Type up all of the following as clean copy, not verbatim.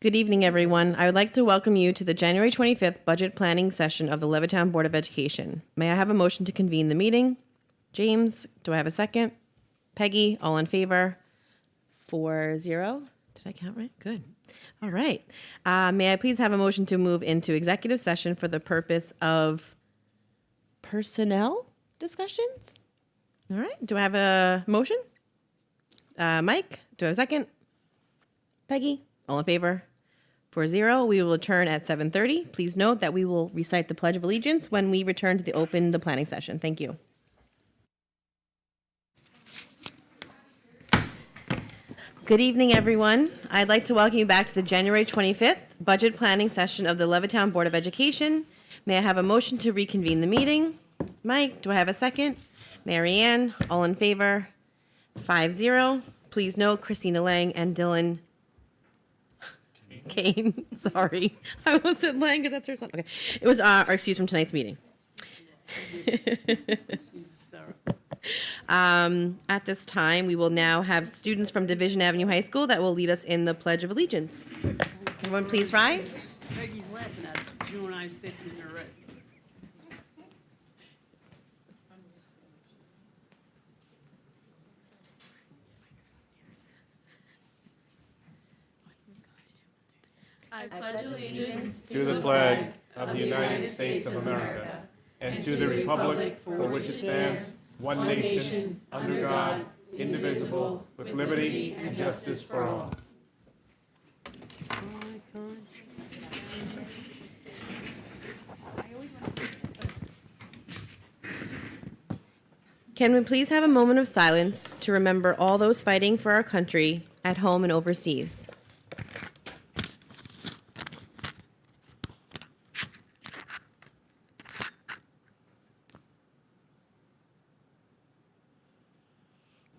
Good evening, everyone. I would like to welcome you to the January 25th budget planning session of the Levittown Board of Education. May I have a motion to convene the meeting? James, do I have a second? Peggy, all in favor? 4-0. Did I count right? Good. All right. May I please have a motion to move into executive session for the purpose of personnel discussions? All right. Do I have a motion? Mike, do I have a second? Peggy, all in favor? 4-0. We will return at 7:30. Please note that we will recite the Pledge of Allegiance when we return to the planning session. Thank you. Good evening, everyone. I'd like to welcome you back to the January 25th budget planning session of the Levittown Board of Education. May I have a motion to reconvene the meeting? Mike, do I have a second? Mary Ann, all in favor? 5-0. Please note Christina Lang and Dylan Kane, sorry. I almost said Lang because that's her son. Okay. It was our excuse from tonight's meeting. At this time, we will now have students from Division Avenue High School that will lead us in the Pledge of Allegiance. Everyone please rise. Peggy's laughing at us. You and I sticking in her red. I pledge allegiance to the flag of the United States of America and to the republic for which it stands, one nation, under God, indivisible, with liberty and justice for all. Can we please have a moment of silence to remember all those fighting for our country at home and overseas?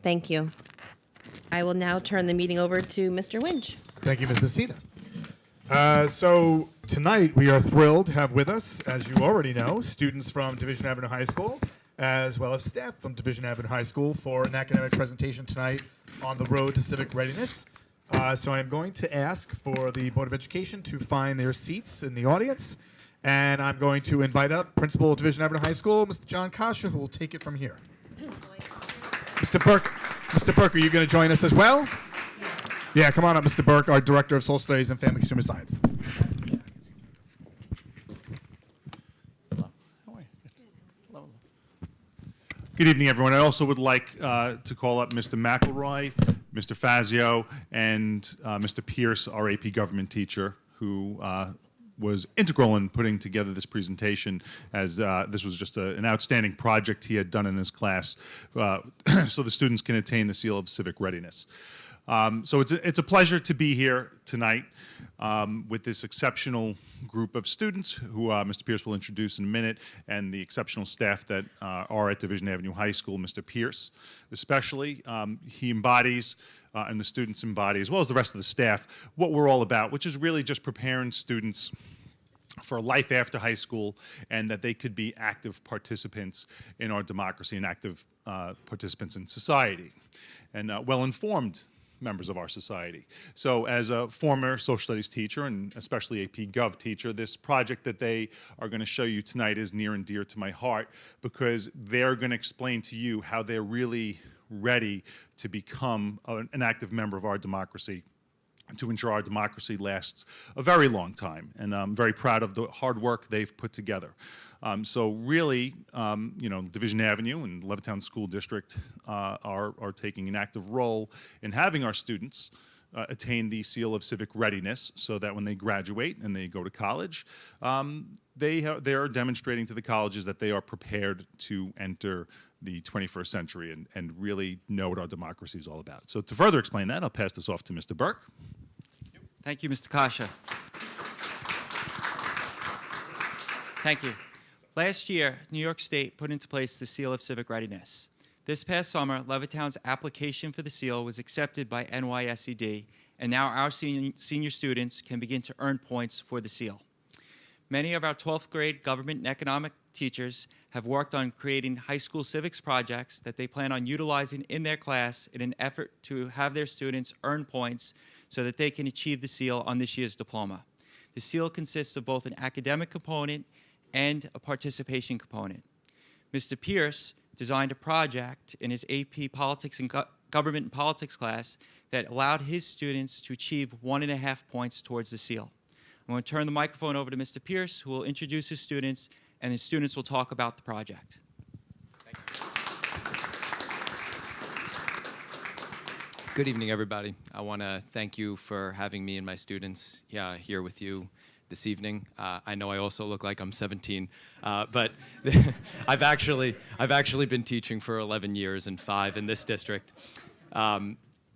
Thank you. I will now turn the meeting over to Mr. Winch. Thank you, Ms. Messina. So tonight we are thrilled to have with us, as you already know, students from Division Avenue High School, as well as staff from Division Avenue High School for an academic presentation tonight on the road to civic readiness. So I'm going to ask for the Board of Education to find their seats in the audience, and I'm going to invite up Principal of Division Avenue High School, Mr. John Kasha, who will take it from here. Mr. Burke, are you going to join us as well? Yeah, come on up, Mr. Burke, our Director of Social Studies and Family Consumer Science. Good evening, everyone. I also would like to call up Mr. McElroy, Mr. Fazio, and Mr. Pierce, our AP government teacher, who was integral in putting together this presentation, as this was just an outstanding project he had done in his class so the students can attain the seal of civic readiness. So it's a pleasure to be here tonight with this exceptional group of students who Mr. Pierce will introduce in a minute, and the exceptional staff that are at Division Avenue High School. Mr. Pierce especially, he embodies and the students embody, as well as the rest of the staff, what we're all about, which is really just preparing students for life after high school, and that they could be active participants in our democracy and active participants in society, and well-informed members of our society. So as a former social studies teacher, and especially AP Gov teacher, this project that they are going to show you tonight is near and dear to my heart, because they're going to explain to you how they're really ready to become an active member of our democracy, to ensure our democracy lasts a very long time. And I'm very proud of the hard work they've put together. So really, you know, Division Avenue and Levittown School District are taking an active role in having our students attain the seal of civic readiness, so that when they graduate and they go to college, they are demonstrating to the colleges that they are prepared to enter the 21st century and really know what our democracy is all about. So to further explain that, I'll pass this off to Mr. Burke. Thank you, Mr. Kasha. Thank you. Last year, New York State put into place the Seal of Civic Readiness. This past summer, Levittown's application for the seal was accepted by NYSED, and now our senior students can begin to earn points for the seal. Many of our 12th grade government and economic teachers have worked on creating high school civics projects that they plan on utilizing in their class in an effort to have their students earn points so that they can achieve the seal on this year's diploma. The seal consists of both an academic component and a participation component. Mr. Pierce designed a project in his AP Politics and Government and Politics class that allowed his students to achieve 1.5 points towards the seal. I'm going to turn the microphone over to Mr. Pierce, who will introduce his students, and the students will talk about the project. Good evening, everybody. I want to thank you for having me and my students here with you this evening. I know I also look like I'm 17, but I've actually been teaching for 11 years and 5 in this district.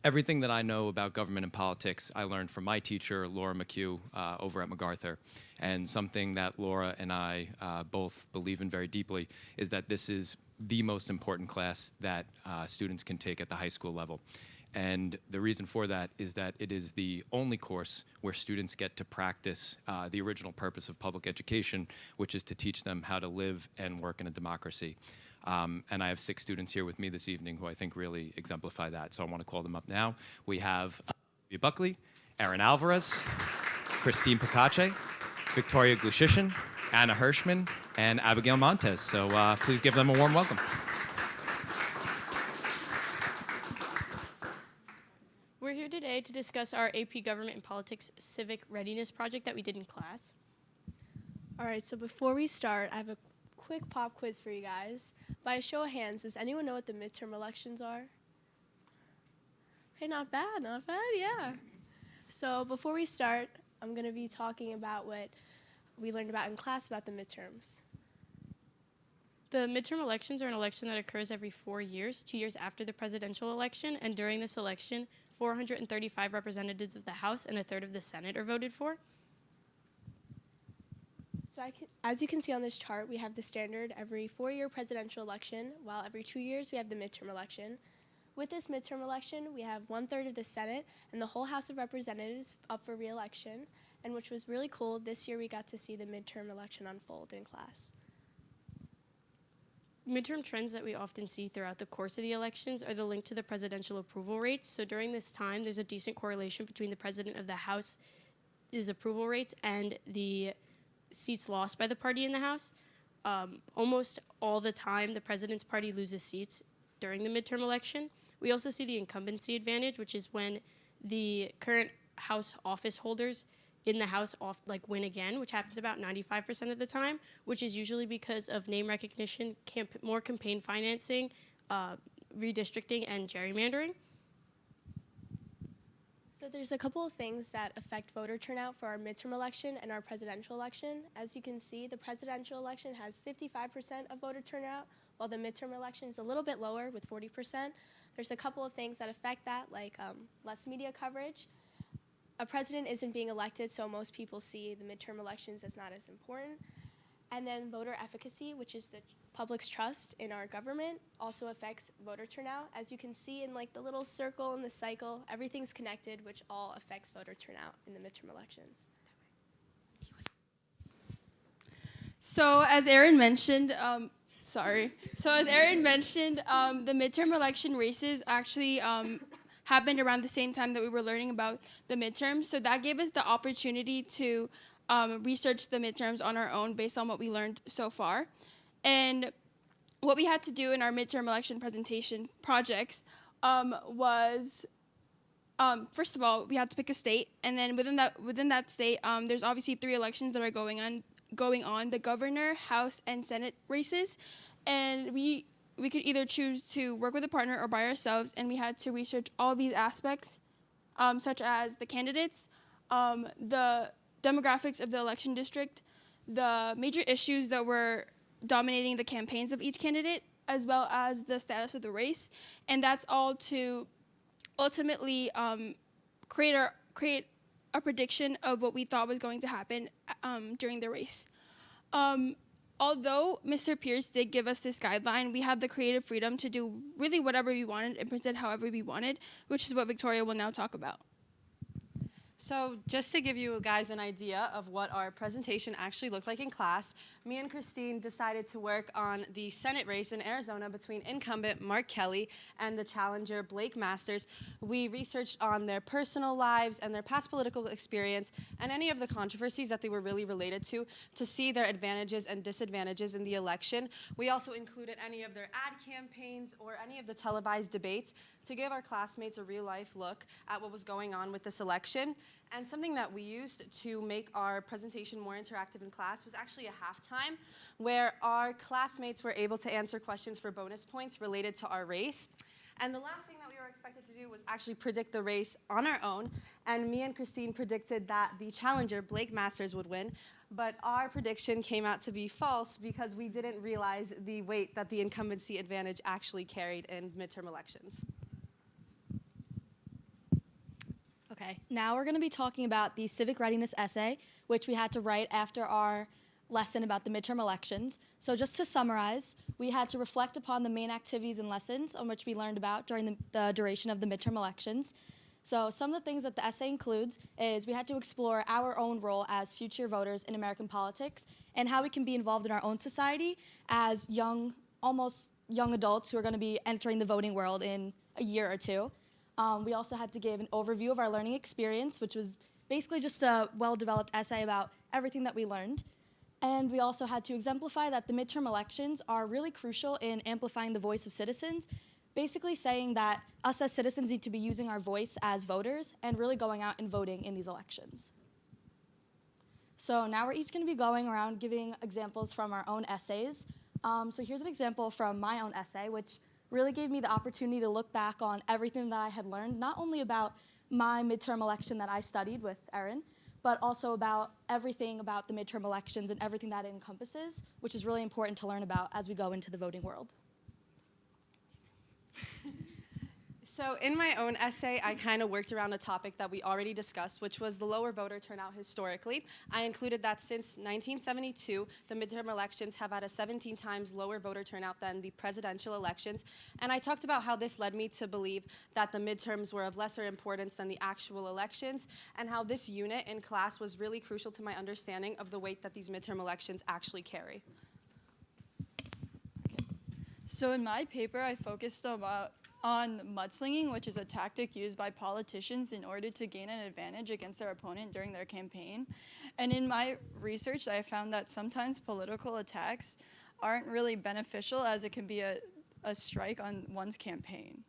Everything that I know about government and politics, I learned from my teacher, Laura McHugh, over at MacArthur. And something that Laura and I both believe in very deeply is that this is the most important class that students can take at the high school level. And the reason for that is that it is the only course where students get to practice the original purpose of public education, which is to teach them how to live and work in a democracy. And I have 6 students here with me this evening who I think really exemplify that. So I want to call them up now. We have Olivia Buckley, Aaron Alvarez, Christine Picache, Victoria Glushishin, Anna Hirschman, and Abigail Montes. So please give them a warm welcome. We're here today to discuss our AP Government and Politics Civic Readiness project that we did in class. All right, so before we start, I have a quick pop quiz for you guys. By a show of hands, does anyone know what the midterm elections are? Okay, not bad, yeah. So before we start, I'm going to be talking about what we learned about in class about the midterms. The midterm elections are an election that occurs every 4 years, 2 years after the presidential election, and during this election, 435 representatives of the House and 1/3 of the Senate are voted for. So as you can see on this chart, we have the standard every 4-year presidential election, while every 2 years we have the midterm election. With this midterm election, we have 1/3 of the Senate and the whole House of Representatives up for re-election, and which was really cool. This year we got to see the midterm election unfold in class. Midterm trends that we often see throughout the course of the elections are the link to the presidential approval rates. So during this time, there's a decent correlation between the president of the House's approval rates and the seats lost by the party in the House. Almost all the time, the president's party loses seats during the midterm election. We also see the incumbency advantage, which is when the current House office holders in the House win again, which happens about 95% of the time, which is usually because of name recognition, more campaign financing, redistricting, and gerrymandering. So there's a couple of things that affect voter turnout for our midterm election and our presidential election. As you can see, the presidential election has 55% of voter turnout, while the midterm election is a little bit lower with 40%. There's a couple of things that affect that, like less media coverage. A president isn't being elected, so most people see the midterm elections as not as important. And then voter efficacy, which is the public's trust in our government, also affects voter turnout. As you can see in the little circle in the cycle, everything's connected, which all affects voter turnout in the midterm elections. So as Aaron mentioned, the midterm election races actually happened around the same time that we were learning about the midterms. So that gave us the opportunity to research the midterms on our own based on what we learned so far. And what we had to do in our midterm election presentation projects was, first of all, we had to pick a state. And then within that state, there's obviously 3 elections that are going on, the governor, House, and Senate races. And we could either choose to work with a partner or by ourselves, and we had to research all these aspects, such as the candidates, the demographics of the election district, the major issues that were dominating the campaigns of each candidate, as well as the status of the race. And that's all to ultimately create a prediction of what we thought was going to happen during the race. Although Mr. Pierce did give us this guideline, we had the creative freedom to do really whatever we wanted and present however we wanted, which is what Victoria will now talk about. So just to give you guys an idea of what our presentation actually looked like in class, me and Christine decided to work on the Senate race in Arizona between incumbent Mark Kelly and the challenger Blake Masters. We researched on their personal lives and their past political experience and any of the controversies that they were really related to see their advantages and disadvantages in the election. We also included any of their ad campaigns or any of the televised debates to give our classmates a real-life look at what was going on with this election. And something that we used to make our presentation more interactive in class was actually a halftime, where our classmates were able to answer questions for bonus points related to our race. And the last thing that we were expected to do was actually predict the race on our own. And me and Christine predicted that the challenger, Blake Masters, would win. But our prediction came out to be false because we didn't realize the weight that the incumbency advantage actually carried in midterm elections. Okay, now we're going to be talking about the civic readiness essay, which we had to write after our lesson about the midterm elections. So just to summarize, we had to reflect upon the main activities and lessons on which we learned about during the duration of the midterm elections. So some of the things that the essay includes is we had to explore our own role as future voters in American politics and how we can be involved in our own society as almost young adults who are going to be entering the voting world in a year or two. We also had to give an overview of our learning experience, which was basically just a well-developed essay about everything that we learned. And we also had to exemplify that the midterm elections are really crucial in amplifying the voice of citizens, basically saying that us as citizens need to be using our voice as voters and really going out and voting in these elections. So now we're each going to be going around giving examples from our own essays. So here's an example from my own essay, which really gave me the opportunity to look back on everything that I had learned, not only about my midterm election that I studied with Erin, but also about everything about the midterm elections and everything that it encompasses, which is really important to learn about as we go into the voting world. So in my own essay, I kind of worked around a topic that we already discussed, which was the lower voter turnout historically. I included that since 1972, the midterm elections have had a 17 times lower voter turnout than the presidential elections. And I talked about how this led me to believe that the midterms were of lesser importance than the actual elections, and how this unit in class was really crucial to my understanding of the weight that these midterm elections actually carry. So in my paper, I focused on mudslinging, which is a tactic used by politicians in order to gain an advantage against their opponent during their campaign. And in my research, I found that sometimes political attacks aren't really beneficial, as it can be a strike on one's campaign.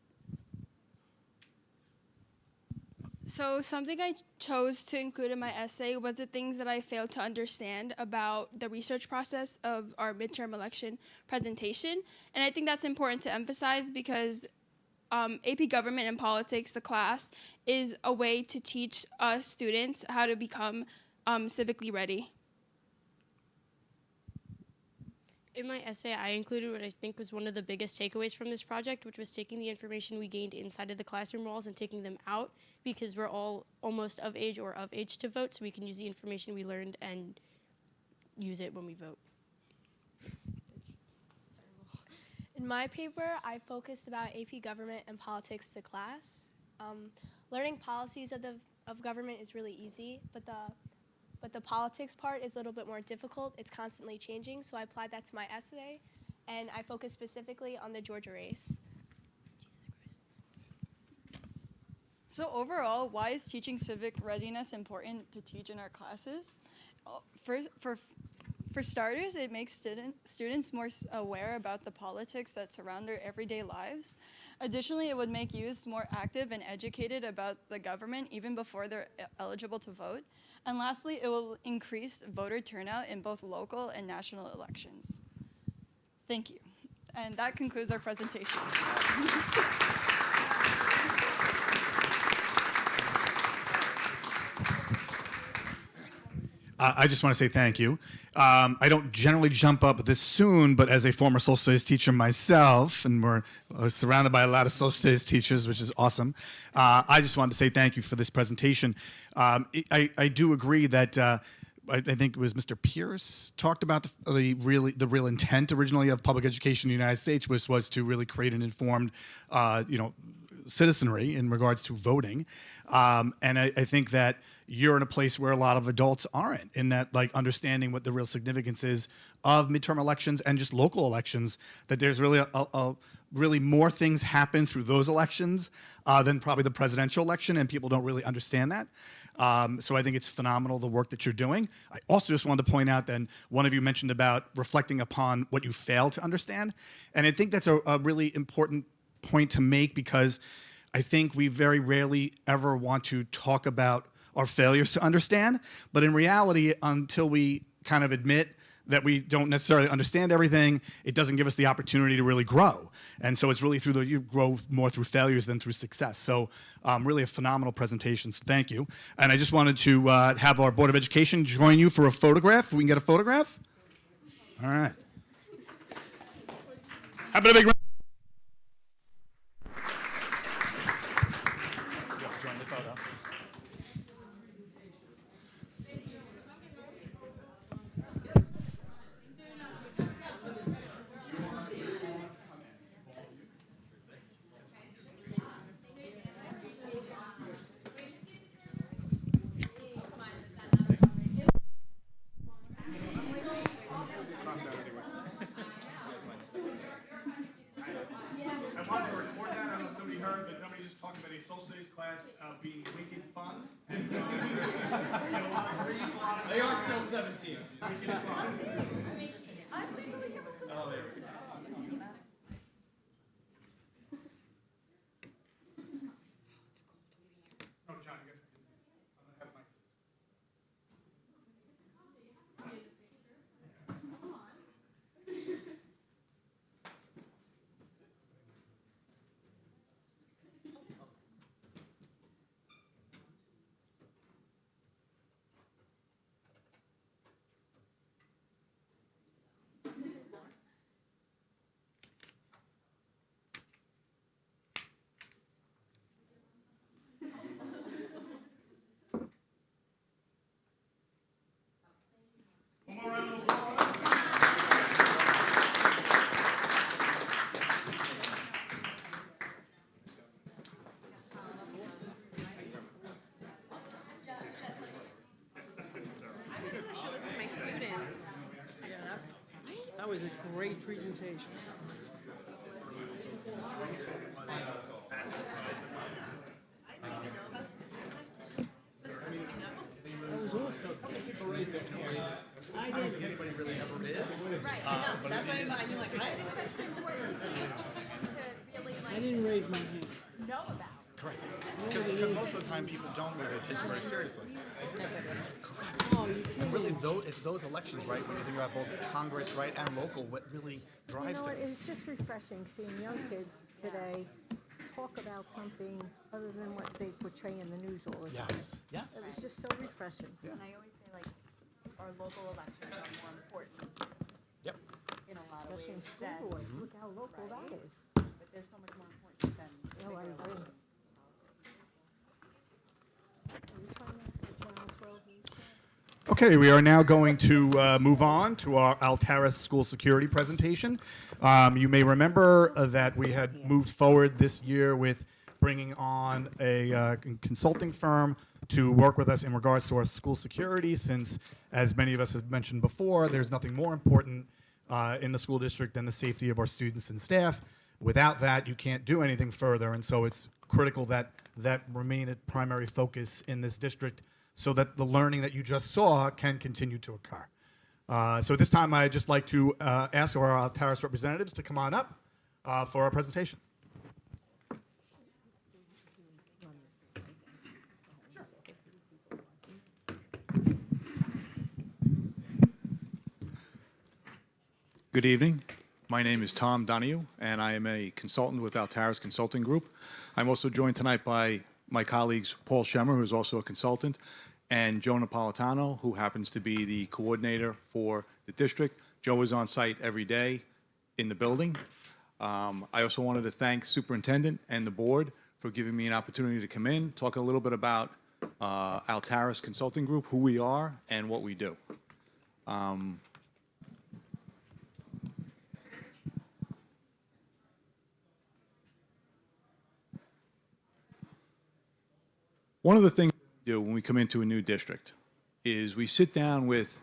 So something I chose to include in my essay was the things that I failed to understand about the research process of our midterm election presentation. And I think that's important to emphasize because AP Government and Politics, the class, is a way to teach us students how to become civically ready. In my essay, I included what I think was one of the biggest takeaways from this project, which was taking the information we gained inside of the classroom walls and taking them out, because we're all almost of age or of age to vote, so we can use the information we learned and use it when we vote. In my paper, I focused about AP Government and Politics to class. Learning policies of government is really easy, but the politics part is a little bit more difficult. It's constantly changing, so I applied that to my essay, and I focused specifically on the Georgia race. So overall, why is teaching civic readiness important to teach in our classes? For starters, it makes students more aware about the politics that surround their everyday lives. Additionally, it would make youths more active and educated about the government even before they're eligible to vote. And lastly, it will increase voter turnout in both local and national elections. Thank you. And that concludes our presentation. I just want to say thank you. I don't generally jump up this soon, but as a former social studies teacher myself, and we're surrounded by a lot of social studies teachers, which is awesome, I just wanted to say thank you for this presentation. I do agree that I think it was Mr. Pierce talked about the real intent originally of public education in the United States was to really create an informed, citizenry in regards to voting. And I think that you're in a place where a lot of adults aren't, in that, like, understanding what the real significance is of midterm elections and just local elections, that there's really really more things happen through those elections than probably the presidential election, and people don't really understand that. So I think it's phenomenal, the work that you're doing. I also just wanted to point out that one of you mentioned about reflecting upon what you failed to understand. And I think that's a really important point to make, because I think we very rarely ever want to talk about our failures to understand. But in reality, until we kind of admit that we don't necessarily understand everything, it doesn't give us the opportunity to really grow. And so it's really you grow more through failures than through success. So really a phenomenal presentation, so thank you. And I just wanted to have our Board of Education join you for a photograph. We can get a photograph? All right. How about a big round? Join the photo. I wanted to record that. I don't know if somebody heard, but somebody just talked about a social studies class being wicked fun. And so, They are still 17. Wicked fun. Oh, there we go. Oh, John, you got. I'm gonna have my. One more round of applause. Show this to my students. That was a great presentation. That was awesome. I did. Anybody really ever is. Right, I know. That's why I knew, like, I didn't raise my hand. Correct. Because most of the time people don't really take it very seriously. Oh, you And really, it's those elections, right, when you think about both Congress, right, and local, what really drive You know what, things. it's just refreshing seeing young kids today talk about something other than what they portray in the news all the time. Yes, yes. It was just so refreshing. And I always say, like, our local elections are more important Yep. in a lot of Especially in ways school than, board, look how local that is. but they're so much more important than No, I bigger agree. elections. Are you trying to Channel 12 news? Okay, we are now going to move on to our Altaris school security presentation. You may remember that we had moved forward this year with bringing on a consulting firm to work with us in regards to our school security, since, as many of us have mentioned before, there's nothing more important in the school district than the safety of our students and staff. Without that, you can't do anything further, and so it's critical that that remain a primary focus in this district, so that the learning that you just saw can continue to occur. So at this time, I'd just like to ask our Altaris representatives to come on up for our presentation. Good evening. My name is Tom Donahue, and I am a consultant with Altaris Consulting Group. I'm also joined tonight by my colleagues Paul Schemmer, who is also a consultant, and Joe Napolitano, who happens to be the coordinator for the district. Joe is on site every day in the building. I also wanted to thank Superintendent and the board for giving me an opportunity to come in, talk a little bit about Altaris Consulting Group, who we are, and what we do. One of the things we do when we come into a new district is we sit down with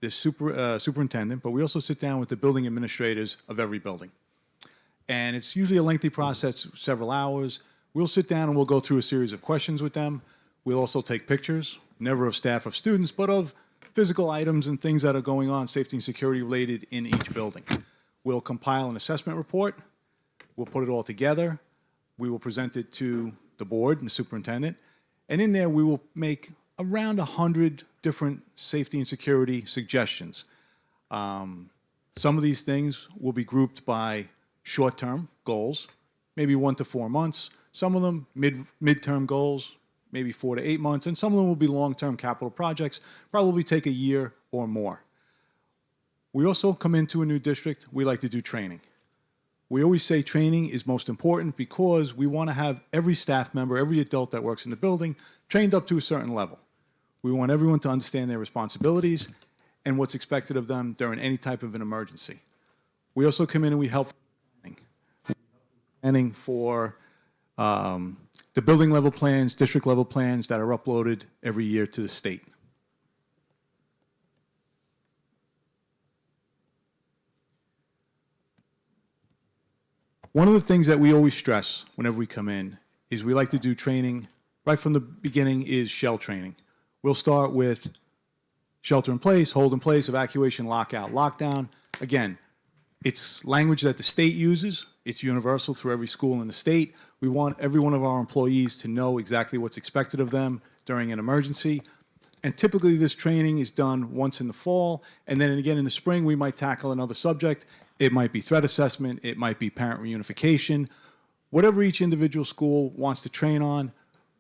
the superintendent, but we also sit down with the building administrators of every building. And it's usually a lengthy process, several hours. We'll sit down and we'll go through a series of questions with them. We'll also take pictures, never of staff, of students, but of physical items and things that are going on, safety and security related in each building. We'll compile an assessment report. We'll put it all together. We will present it to the board and the superintendent. And in there, we will make around 100 different safety and security suggestions. Some of these things will be grouped by short-term goals, maybe 1 to 4 months. Some of them mid-term goals, maybe 4 to 8 months, and some of them will be long-term capital projects, probably take a year or more. We also come into a new district, we like to do training. We always say training is most important because we want to have every staff member, every adult that works in the building, trained up to a certain level. We want everyone to understand their responsibilities and what's expected of them during any type of an emergency. We also come in and we help planning for the building level plans, district level plans that are uploaded every year to the state. One of the things that we always stress whenever we come in is we like to do training right from the beginning is shell training. We'll start with shelter in place, hold in place, evacuation, lockout, lockdown. Again, it's language that the state uses. It's universal through every school in the state. We want every one of our employees to know exactly what's expected of them during an emergency. And typically this training is done once in the fall, and then again in the spring we might tackle another subject. It might be threat assessment, it might be parent reunification. Whatever each individual school wants to train on,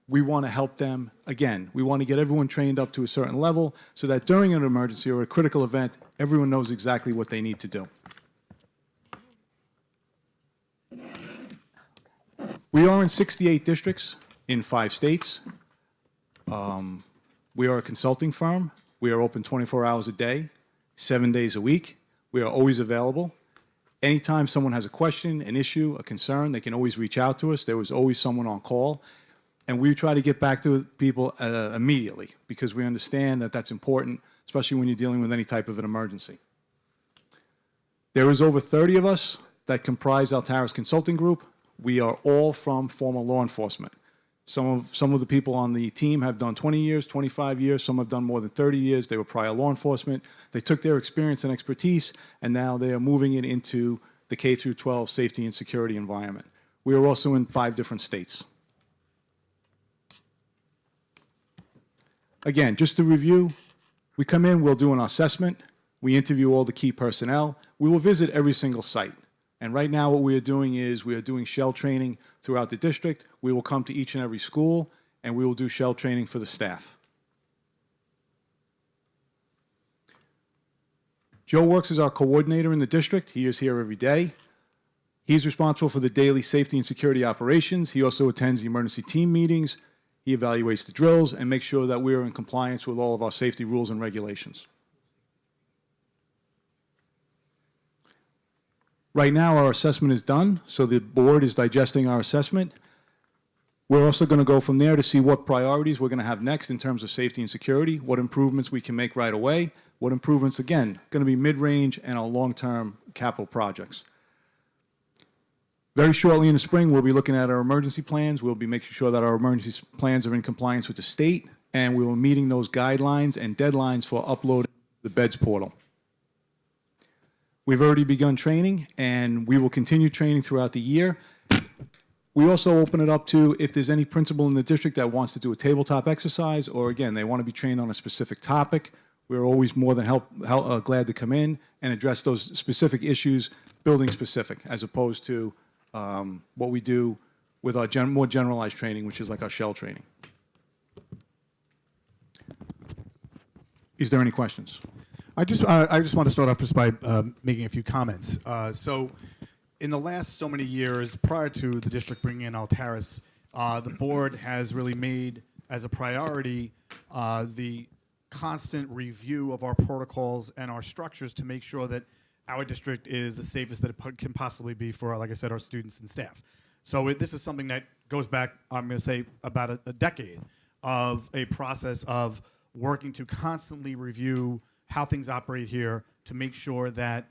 we want to help them. Again, we want to get everyone trained up to a certain level so that during an emergency or a critical event, everyone knows exactly what they need to do. We are in 68 districts in 5 states. We are a consulting firm. We are open 24 hours a day, 7 days a week. We are always available. Anytime someone has a question, an issue, a concern, they can always reach out to us. There was always someone on call. And we try to get back to people immediately because we understand that that's important, especially when you're dealing with any type of an emergency. There is over 30 of us that comprise Altaris Consulting Group. We are all from former law enforcement. Some of the people on the team have done 20 years, 25 years. Some have done more than 30 years. They were prior law enforcement. They took their experience and expertise, and now they are moving it into the K through 12 safety and security environment. We are also in 5 different states. Again, just to review, we come in, we'll do an assessment. We interview all the key personnel. We will visit every single site. And right now what we are doing is we are doing shell training throughout the district. We will come to each and every school, and we will do shell training for the staff. Joe works as our coordinator in the district. He is here every day. He's responsible for the daily safety and security operations. He also attends the emergency team meetings. He evaluates the drills and makes sure that we are in compliance with all of our safety rules and regulations. Right now, our assessment is done, so the board is digesting our assessment. We're also going to go from there to see what priorities we're going to have next in terms of safety and security, what improvements we can make right away, what improvements, again, going to be mid-range and our long-term capital projects. Very shortly in the spring, we'll be looking at our emergency plans. We'll be making sure that our emergency plans are in compliance with the state, and we will be meeting those guidelines and deadlines for uploading the BEDS portal. We've already begun training, and we will continue training throughout the year. We also open it up to if there's any principal in the district that wants to do a tabletop exercise, or again, they want to be trained on a specific topic. We're always more than glad to come in and address those specific issues, building specific, as opposed to what we do with our more generalized training, which is like our shell training. Is there any questions? I just want to start off just by making a few comments. So in the last so many years, prior to the district bringing in Altaris, the board has really made as a priority the constant review of our protocols and our structures to make sure that our district is the safest that it can possibly be for, like I said, our students and staff. So this is something that goes back, I'm going to say, about a decade of a process of working to constantly review how things operate here to make sure that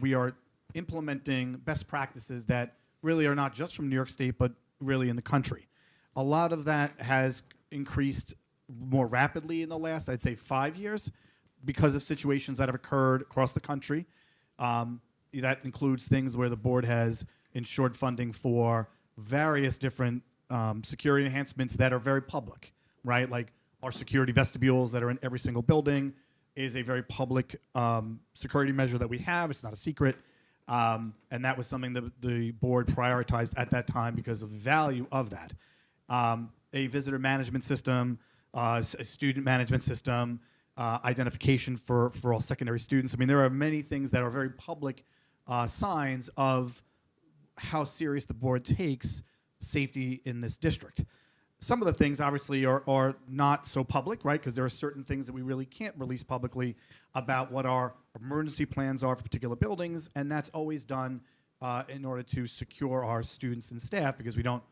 we are implementing best practices that really are not just from New York State, but really in the country. A lot of that has increased more rapidly in the last, I'd say, 5 years because of situations that have occurred across the country. That includes things where the board has ensured funding for various different security enhancements that are very public, right? Like our security vestibules that are in every single building is a very public security measure that we have. It's not a secret. And that was something that the board prioritized at that time because of the value of that. A visitor management system, a student management system, identification for all secondary students. I mean, there are many things that are very public signs of how serious the board takes safety in this district. Some of the things obviously are not so public, right? Because there are certain things that we really can't release publicly about what our emergency plans are for particular buildings, and that's always done in order to secure our students and staff, because we don't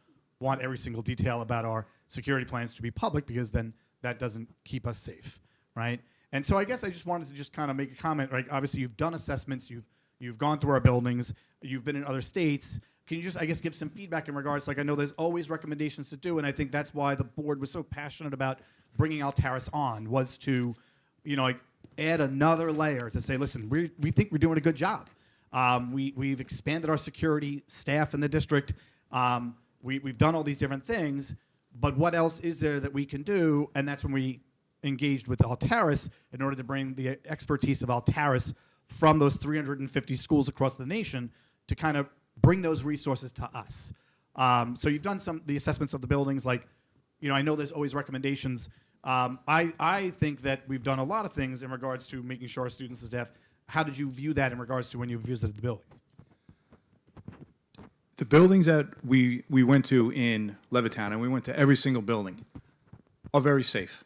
want every single detail about our security plans to be public, because then that doesn't keep us safe, right? And so I guess I just wanted to just kind of make a comment, right? Obviously you've done assessments, you've gone through our buildings, you've been in other states. Can you just, I guess, give some feedback in regards, like I know there's always recommendations to do, and I think that's why the board was so passionate about bringing Altaris on, was to, you know, like add another layer to say, listen, we think we're doing a good job. We've expanded our security staff in the district. We've done all these different things, but what else is there that we can do? And that's when we engaged with Altaris in order to bring the expertise of Altaris from those 350 schools across the nation to kind of bring those resources to us. So you've done the assessments of the buildings, like, you know, I know there's always recommendations. I think that we've done a lot of things in regards to making sure our students and staff. How did you view that in regards to when you visited the buildings? The buildings that we went to in Levittown, and we went to every single building, are very safe.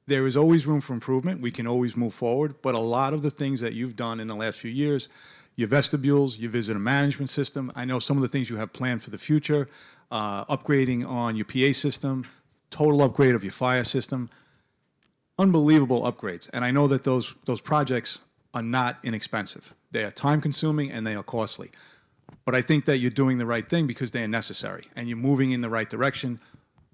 There is always room for improvement. We can always move forward, but a lot of the things that you've done in the last few years, your vestibules, your visitor management system, I know some of the things you have planned for the future, upgrading on your PA system, total upgrade of your fire system, unbelievable upgrades. And I know that those projects are not inexpensive. They are time-consuming and they are costly. But I think that you're doing the right thing because they are necessary, and you're moving in the right direction.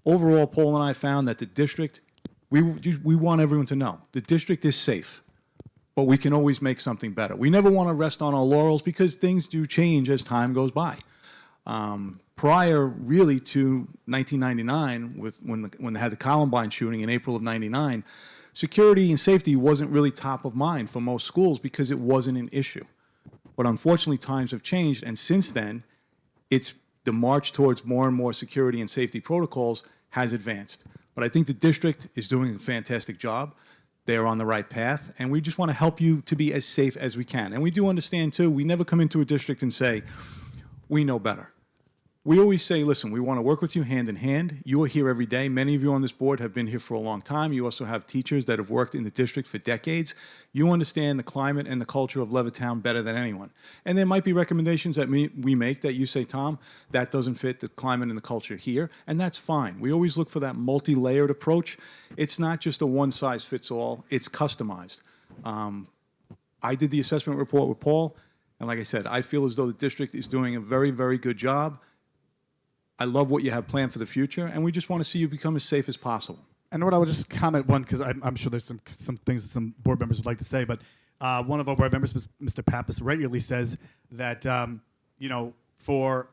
Overall, Paul and I found that the district, we want everyone to know, the district is safe, but we can always make something better. We never want to rest on our laurels because things do change as time goes by. Prior, really, to 1999, when they had the Columbine shooting in April of '99, security and safety wasn't really top of mind for most schools because it wasn't an issue. But unfortunately, times have changed, and since then, it's the march towards more and more security and safety protocols has advanced. But I think the district is doing a fantastic job. They're on the right path, and we just want to help you to be as safe as we can. And we do understand, too, we never come into a district and say, we know better. We always say, listen, we want to work with you hand in hand. You are here every day. Many of you on this board have been here for a long time. You also have teachers that have worked in the district for decades. You understand the climate and the culture of Levittown better than anyone. And there might be recommendations that we make that you say, Tom, that doesn't fit the climate and the culture here, and that's fine. We always look for that multi-layered approach. It's not just a one-size-fits-all. It's customized. I did the assessment report with Paul, and like I said, I feel as though the district is doing a very, very good job. I love what you have planned for the future, and we just want to see you become as safe as possible. And what I would just comment one, because I'm sure there's some things that some board members would like to say, but one of our board members, Mr. Pappas, regularly says that you know, for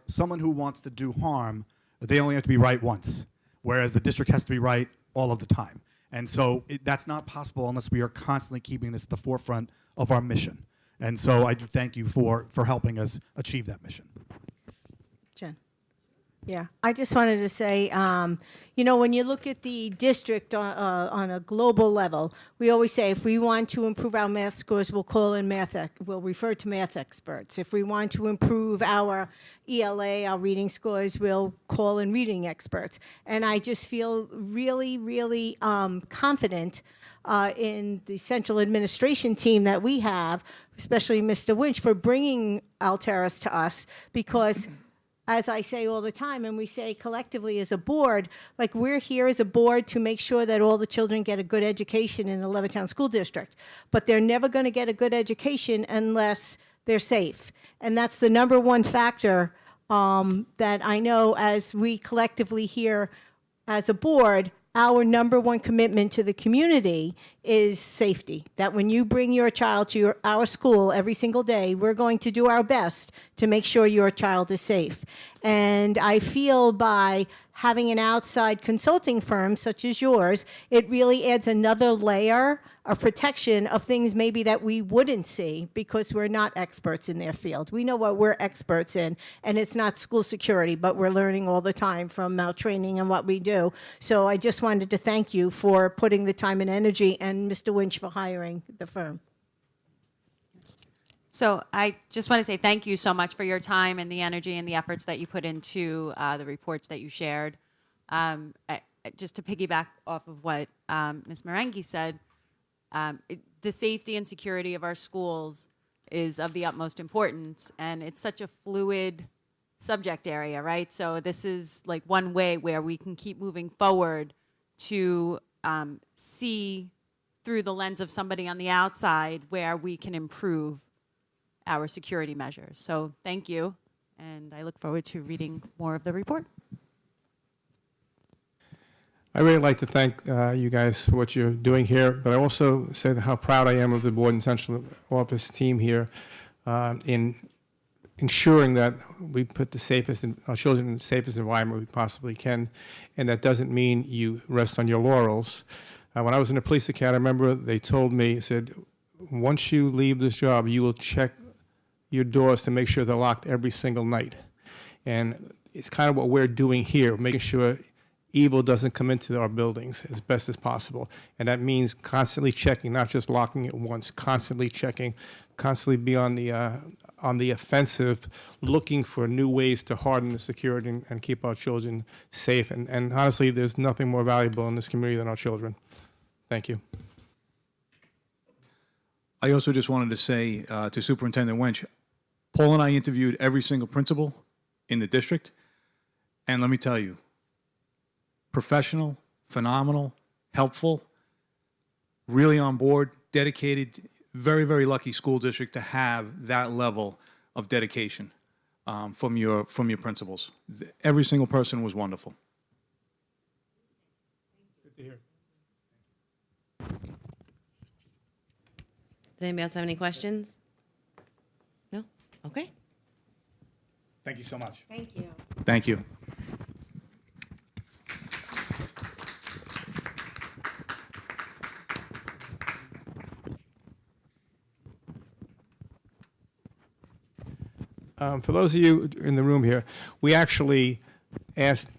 someone who wants to do harm, they only have to be right once, whereas the district has to be right all of the time. And so that's not possible unless we are constantly keeping this at the forefront of our mission. And so I do thank you for helping us achieve that mission. Jen. Yeah, I just wanted to say, you know, when you look at the district on a global level, we always say if we want to improve our math scores, we'll call in we'll refer to math experts. If we want to improve our ELA, our reading scores, we'll call in reading experts. And I just feel really, really confident in the central administration team that we have, especially Mr. Winch, for bringing Altaris to us, because as I say all the time, and we say collectively as a board, like we're here as a board to make sure that all the children get a good education in the Levittown School District. But they're never going to get a good education unless they're safe. And that's the number one factor that I know as we collectively here as a board, our number one commitment to the community is safety. That when you bring your child to our school every single day, we're going to do our best to make sure your child is safe. And I feel by having an outside consulting firm such as yours, it really adds another layer of protection of things maybe that we wouldn't see because we're not experts in their field. We know what we're experts in, and it's not school security, but we're learning all the time from our training and what we do. So I just wanted to thank you for putting the time and energy, and Mr. Winch for hiring the firm. So I just want to say thank you so much for your time and the energy and the efforts that you put into the reports that you shared. Just to piggyback off of what Ms. Marengi said, the safety and security of our schools is of the utmost importance, and it's such a fluid subject area, right? So this is like one way where we can keep moving forward to see through the lens of somebody on the outside where we can improve our security measures. So thank you, and I look forward to reading more of the report. I really like to thank you guys for what you're doing here, but I also say how proud I am of the board and central office team here in ensuring that we put the safest, our children in the safest environment we possibly can, and that doesn't mean you rest on your laurels. When I was in the police academy, I remember they told me, said, once you leave this job, you will check your doors to make sure they're locked every single night. And it's kind of what we're doing here, making sure evil doesn't come into our buildings as best as possible. And that means constantly checking, not just locking it once, constantly checking, constantly be on the offensive, looking for new ways to harden the security and keep our children safe. And honestly, there's nothing more valuable in this community than our children. Thank you. I also just wanted to say to Superintendent Winch, Paul and I interviewed every single principal in the district, and let me tell you, professional, phenomenal, helpful, really on board, dedicated, very, very lucky school district to have that level of dedication from your principals. Every single person was wonderful. Good to hear. Does anybody else have any questions? No? Okay. Thank you so much. Thank you. Thank you. For those of you in the room here, we actually asked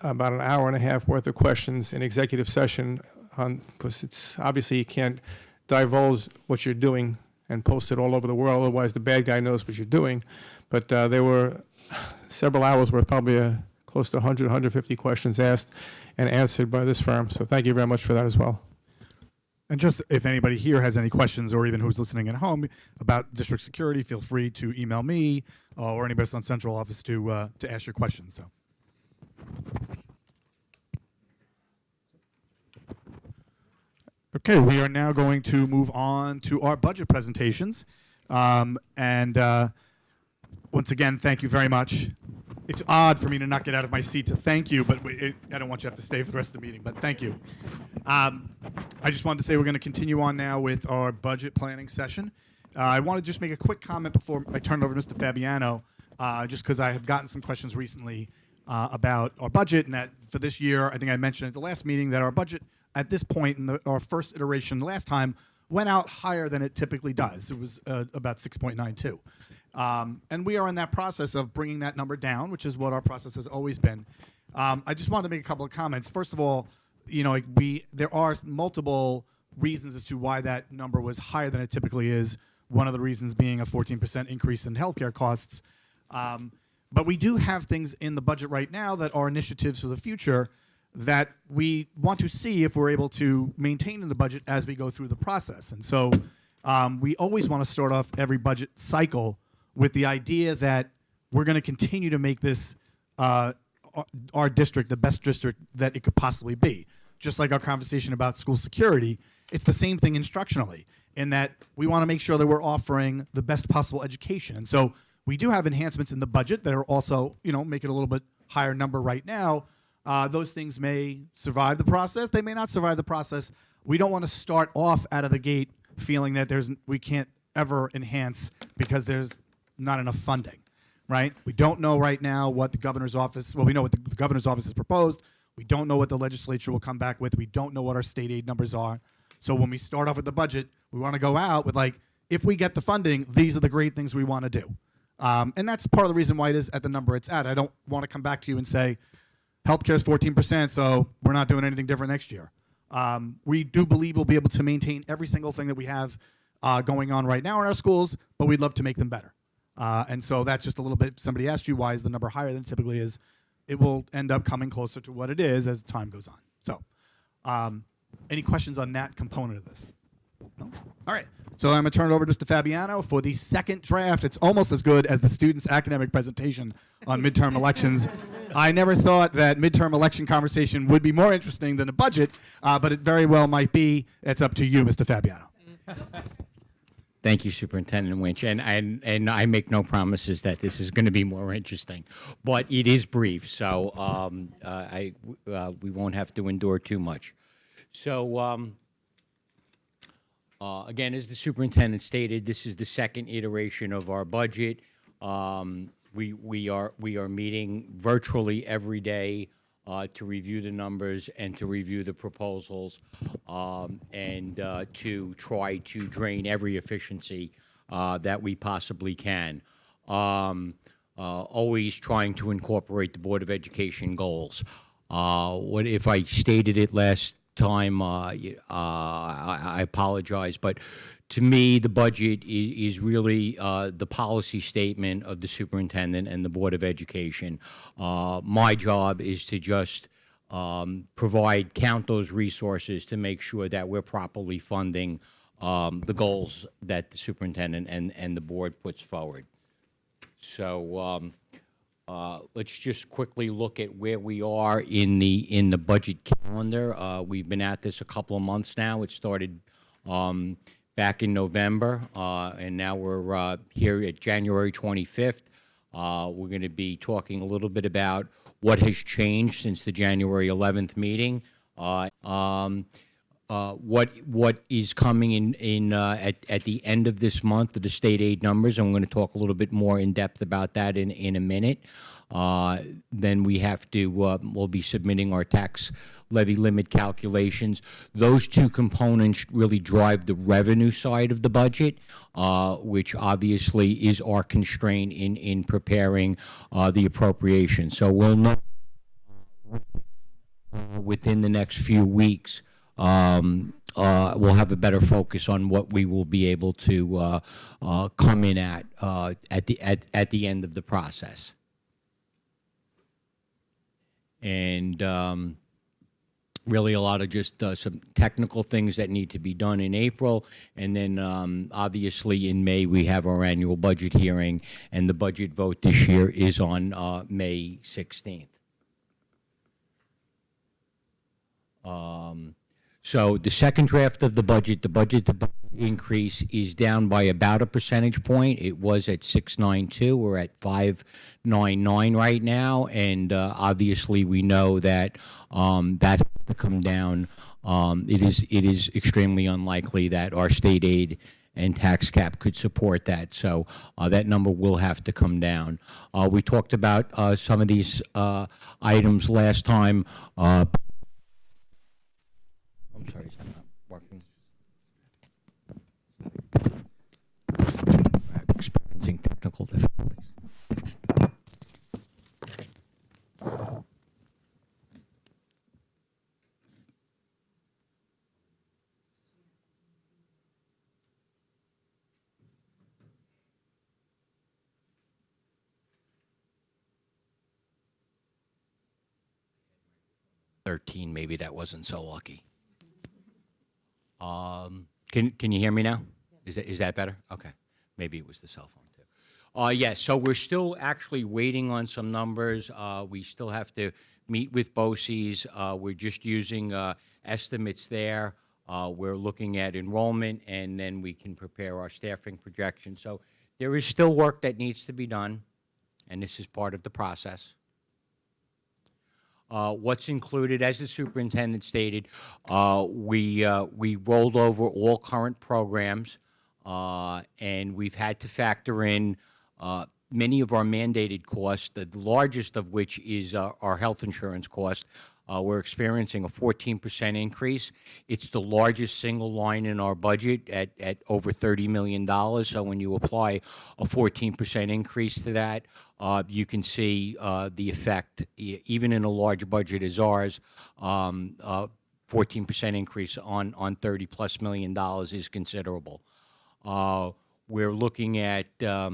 about an hour and a half worth of questions in executive session because it's obviously you can't divulge what you're doing and post it all over the world, otherwise the bad guy knows what you're doing. But there were several hours worth, probably close to 100, 150 questions asked and answered by this firm. So thank you very much for that as well. And just if anybody here has any questions, or even who's listening at home about district security, feel free to email me or anybody else on central office to ask your questions. So. Okay, we are now going to move on to our budget presentations. Once again, thank you very much. It's odd for me to not get out of my seat to thank you, but I don't want you to have to stay for the rest of the meeting, but thank you. I just wanted to say we're going to continue on now with our budget planning session. I want to just make a quick comment before I turn it over to Mr. Fabiano, just because I have gotten some questions recently about our budget, and that for this year, I think I mentioned at the last meeting that our budget at this point in our first iteration last time went out higher than it typically does. It was about 6.92. And we are in that process of bringing that number down, which is what our process has always been. I just wanted to make a couple of comments. First of all, there are multiple reasons as to why that number was higher than it typically is. One of the reasons being a 14% increase in healthcare costs. But we do have things in the budget right now that are initiatives for the future that we want to see if we're able to maintain in the budget as we go through the process. And so we always want to start off every budget cycle with the idea that we're going to continue to make this our district the best district that it could possibly be. Just like our conversation about school security, it's the same thing instructionally, in that we want to make sure that we're offering the best possible education. And so we do have enhancements in the budget that are also, make it a little bit higher number right now. Those things may survive the process. They may not survive the process. We don't want to start off out of the gate feeling that we can't ever enhance because there's not enough funding, right? We don't know right now what the governor's office, we know what the governor's office has proposed. We don't know what the legislature will come back with. We don't know what our state aid numbers are. So when we start off with the budget, we want to go out with if we get the funding, these are the great things we want to do. And that's part of the reason why it is at the number it's at. I don't want to come back to you and say, healthcare is 14%, so we're not doing anything different next year. We do believe we'll be able to maintain every single thing that we have going on right now in our schools, but we'd love to make them better. And so that's just a little bit, somebody asked you, why is the number higher than it typically is? It will end up coming closer to what it is as time goes on. So any questions on that component of this? No? All right. So I'm going to turn it over to Mr. Fabiano for the second draft. It's almost as good as the students' academic presentation on midterm elections. I never thought that midterm election conversation would be more interesting than a budget, but it very well might be. It's up to you, Mr. Fabiano. Thank you, Superintendent Winch, and I make no promises that this is going to be more interesting, but it is brief, so we won't have to endure too much. So again, as the superintendent stated, this is the second iteration of our budget. We are meeting virtually every day to review the numbers and to review the proposals and to try to drain every efficiency that we possibly can. Always trying to incorporate the Board of Education goals. What if I stated it last time? I apologize, but to me, the budget is really the policy statement of the superintendent and the Board of Education. My job is to just count those resources to make sure that we're properly funding the goals that the superintendent and the board puts forward. So let's just quickly look at where we are in the budget calendar. We've been at this a couple of months now. It started back in November, and now we're here at January 25th. We're going to be talking a little bit about what has changed since the January 11th meeting, what is coming in at the end of this month, the state aid numbers, and we're going to talk a little bit more in depth about that in a minute. Then we have to, we'll be submitting our tax levy limit calculations. Those two components really drive the revenue side of the budget, which obviously is our constraint in preparing the appropriation. So we'll know within the next few weeks, we'll have a better focus on what we will be able to come in at the end of the process. And really a lot of just some technical things that need to be done in April. And then obviously in May we have our annual budget hearing, and the budget vote this year is on May 16th. So the second draft of the budget increase is down by about a percentage point. It was at 692. We're at 599 right now, and obviously we know that that has to come down. It is extremely unlikely that our state aid and tax cap could support that, so that number will have to come down. We talked about some of these items last time. I'm sorry, is that not working? Experiencing technical difficulties. Maybe that wasn't so lucky. Can you hear me now? Is that better? Okay. Maybe it was the cell phone too. Yes, so we're still actually waiting on some numbers. We still have to meet with BOCES. We're just using estimates there. We're looking at enrollment, and then we can prepare our staffing projections. So there is still work that needs to be done, and this is part of the process. What's included, as the superintendent stated, we rolled over all current programs, and we've had to factor in many of our mandated costs, the largest of which is our health insurance cost. We're experiencing a 14% increase. It's the largest single line in our budget at over $30 million. So when you apply a 14% increase to that, you can see the effect, even in a large budget as ours. 14% increase on $30+ million is considerable. We're looking at a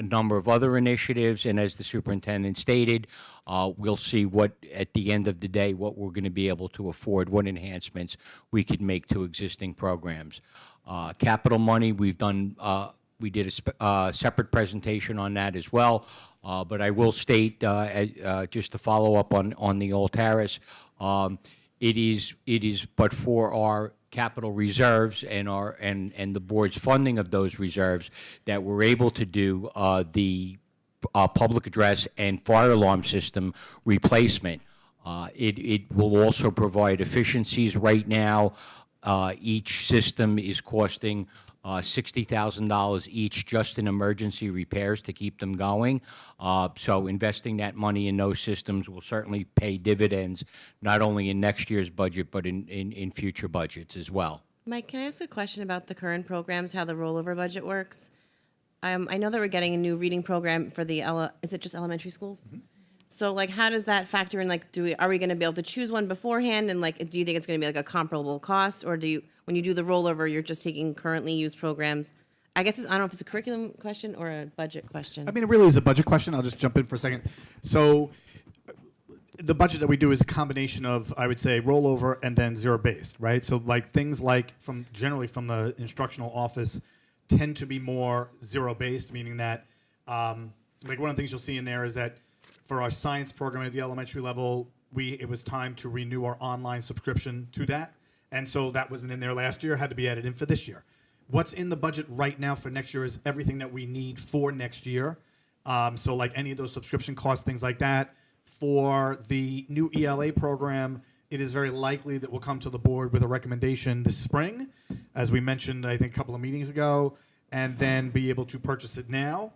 number of other initiatives, and as the superintendent stated, we'll see what, at the end of the day, what we're going to be able to afford, what enhancements we could make to existing programs. Capital money, we did a separate presentation on that as well, but I will state, just to follow up on the Old Terrace, it is but for our capital reserves and the board's funding of those reserves that we're able to do the public address and fire alarm system replacement. It will also provide efficiencies. Right now, each system is costing $60,000 each just in emergency repairs to keep them going. So investing that money in those systems will certainly pay dividends, not only in next year's budget, but in future budgets as well. Mike, can I ask a question about the current programs, how the rollover budget works? I know that we're getting a new reading program for is it just elementary schools? Mm-hmm. So, like, how does that factor in? Like, are we going to be able to choose one beforehand? And, like, do you think it's going to be, like, a comparable cost? Or when you do the rollover, you're just taking currently used programs? I guess, I don't know if it's a curriculum question or a budget question. I mean, it really is a budget question. I'll just jump in for a second. So the budget that we do is a combination of, I would say, rollover and then zero-based, right? So, like, things like generally from the instructional office tend to be more zero-based, meaning that, like, one of the things you'll see in there is that for our science program at the elementary level, it was time to renew our online subscription to that. And so that wasn't in there last year, had to be added in for this year. What's in the budget right now for next year is everything that we need for next year. So like any of those subscription costs, things like that. For the new ELA program, it is very likely that we'll come to the board with a recommendation this spring, as we mentioned, I think, a couple of meetings ago, and then be able to purchase it now,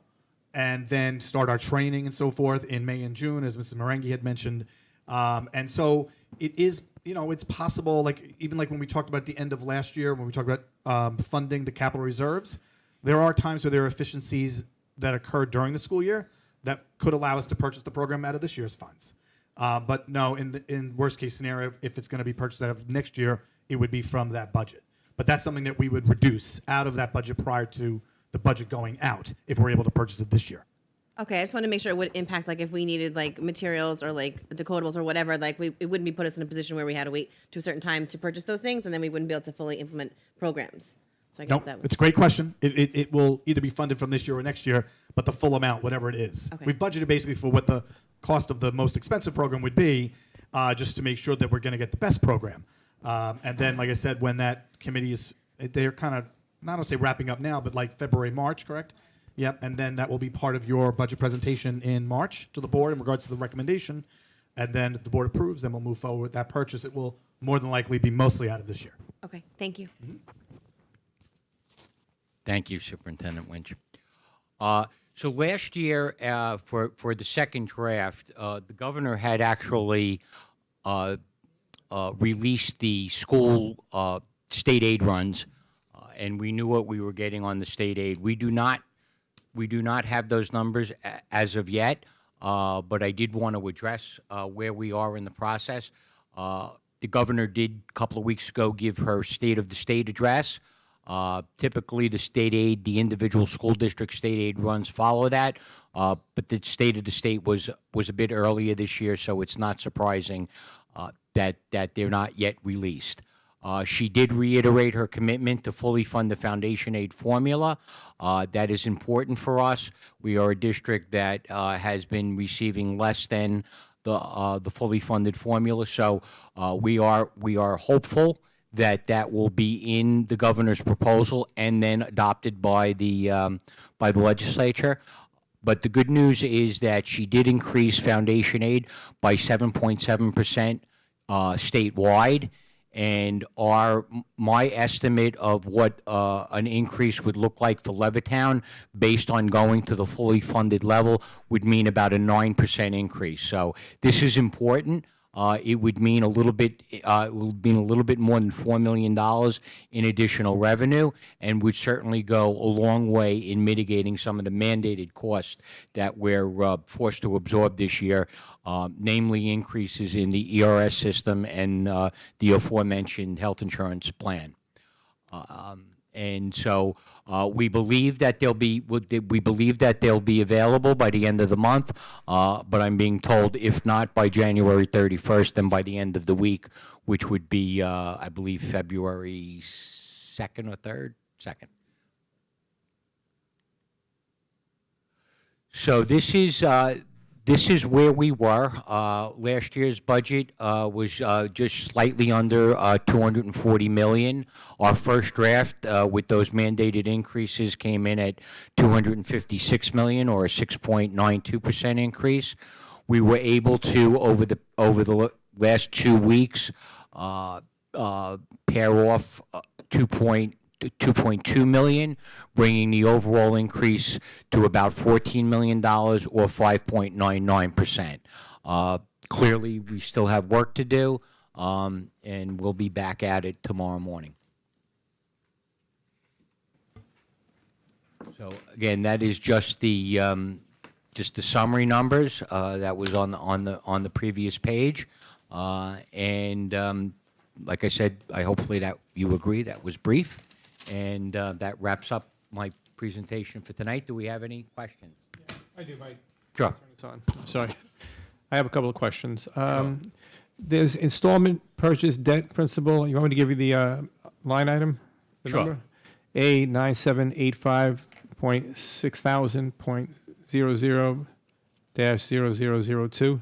and then start our training and so forth in May and June, as Mrs. Marangi had mentioned. And so it is, it's possible, like even like when we talked about the end of last year, when we talked about funding the capital reserves, there are times where there are efficiencies that occur during the school year that could allow us to purchase the program out of this year's funds. But no, in worst case scenario, if it's going to be purchased out of next year, it would be from that budget. But that's something that we would reduce out of that budget prior to the budget going out if we're able to purchase it this year. Okay, I just want to make sure it would impact, like, if we needed, like, materials or, like, decodables or whatever, like, it wouldn't be put us in a position where we had to wait to a certain time to purchase those things, and then we wouldn't be able to fully implement programs. So I guess that was... It's a great question. It will either be funded from this year or next year, but the full amount, whatever it is. Okay. We've budgeted basically for what the cost of the most expensive program would be, just to make sure that we're going to get the best program. And then, like I said, when that committee they're kind of, not to say wrapping up now, but like February, March, correct? Yep, and then that will be part of your budget presentation in March to the board in regards to the recommendation. And then if the board approves, then we'll move forward with that purchase. It will more than likely be mostly out of this year. Okay, thank you. Mm-hmm. Thank you, Superintendent Winch. So last year, for the second draft, the governor had actually released the school state aid runs, and we knew what we were getting on the state aid. We do not have those numbers as of yet, but I did want to address where we are in the process. The governor did, a couple of weeks ago, give her State of the State address. Typically, the state aid, the individual school district state aid runs follow that, but the State of the State was a bit earlier this year, so it's not surprising that they're not yet released. She did reiterate her commitment to fully fund the foundation aid formula. That is important for us. We are a district that has been receiving less than the fully funded formula, so we are hopeful that that will be in the governor's proposal and then adopted by the legislature. But the good news is that she did increase foundation aid by 7.7% statewide, and my estimate of what an increase would look like for Levittown, based on going to the fully funded level, would mean about a 9% increase. So this is important. It would mean a little bit. It would mean a little bit more than $4 million in additional revenue, and would certainly go a long way in mitigating some of the mandated costs that we're forced to absorb this year, namely increases in the ERS system and the aforementioned health insurance plan. And so we believe that they'll be available by the end of the month. But I'm being told, if not by January 31st, then by the end of the week, which would be, I believe, February 2nd or 3rd? 2nd. So this is where we were. Last year's budget was just slightly under $240 million. Our first draft with those mandated increases came in at $256 million, or a 6.92% increase. We were able to, over the last 2 weeks, pair off 2.2 million, bringing the overall increase to about $14 million, or 5.99%. Clearly, we still have work to do, and we'll be back at it tomorrow morning. So again, that is just the summary numbers that was on the previous page, and like I said, hopefully that you agree that was brief. And that wraps up my presentation for tonight. Do we have any questions? Yeah, I do, Mike. Sure. Turn this on. Sorry. I have a couple of questions. There's installment purchase debt principal. You want me to give you the line item? The Sure. number? A9785.6000.0002,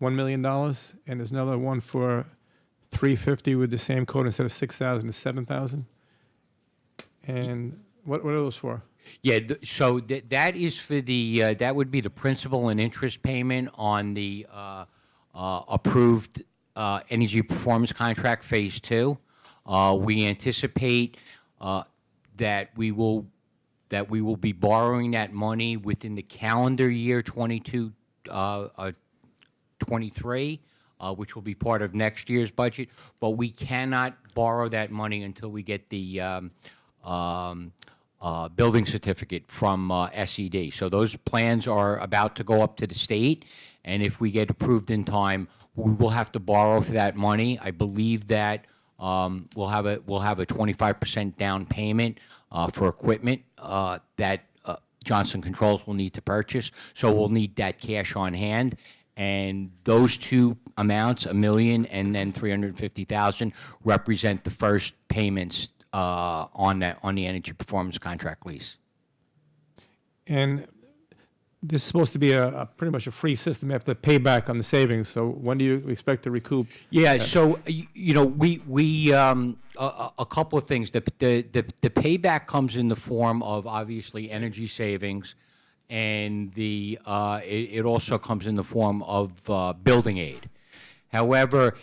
$1 million. And there's another one for 350 with the same code, instead of 6,000 to 7,000. And what are those for? Yeah, so that is for the, that would be the principal and interest payment on the approved energy performance contract phase 2. We anticipate that we will be borrowing that money within the calendar year 23, which will be part of next year's budget, but we cannot borrow that money until we get the building certificate from SED. So those plans are about to go up to the state, and if we get approved in time, we will have to borrow for that money. I believe that we'll have a 25% down payment for equipment that Johnson Controls will need to purchase. So we'll need that cash on hand. And those two amounts, $1 million and then $350,000, represent the first payments on the energy performance contract lease. And this is supposed to be a pretty much a free system. You have to pay back on the savings. So when do you expect to recoup? Yeah, so you know, we a couple of things. The payback comes in the form of obviously energy savings, and it also comes in the form of building aid. However,